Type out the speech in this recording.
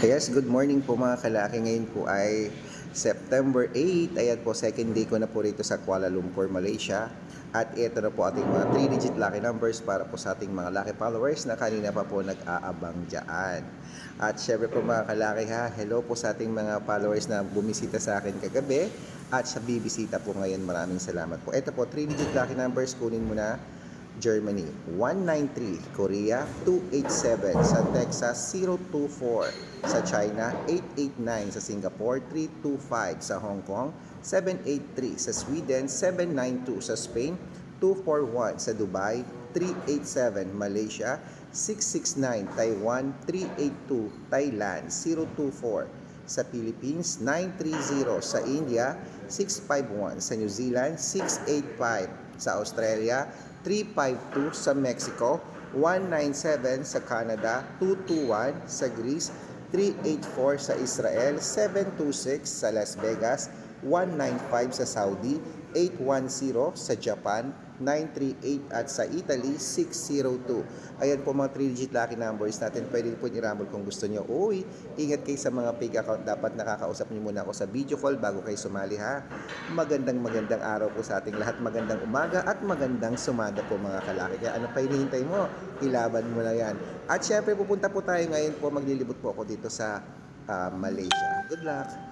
Yes, good morning po mga kalaki. Ngayon po ay September 8. Ayan po, second day ko na po rito sa Kuala Lumpur, Malaysia. At ito na po ating mga 3-digit lucky numbers para po sa ating mga lucky followers na kanina pa po nag-aabang dyan. At syempre po mga kalaki ha, hello po sa ating mga followers na bumisita sa akin kagabi at sa bibisita po ngayon. Maraming salamat po. Ito po, 3-digit lucky numbers, kunin mo na. Germany 193, Korea 287, sa Texas 024, sa China 889, sa Singapore 325, sa Hong Kong 783, sa Sweden 792, sa Spain 241, sa Dubai 387, Malaysia 669, Taiwan 382, Thailand 024, sa Philippines 930, sa India 651, sa New Zealand 685, sa Australia 352, sa Mexico 197, sa Canada 221, sa Greece 384, sa Israel 726, sa Las Vegas 195, sa Saudi 810, sa Japan 938, at sa Italy 602. Ayan po mga 3-digit lucky numbers natin. Pwede po i-rumble kung gusto nyo. Uy, ingat kayo sa mga fake account. Dapat nakakausap nyo muna ako sa video call bago kayo sumali ha. Magandang araw po sa ating lahat. Magandang umaga at magandang sumada po mga kalaki. Kaya ano pa hinihintay mo? Ilaban mo na yan. At syempre pupunta po tayo ngayon po. Maglilibot po ako dito sa Malaysia. Good luck!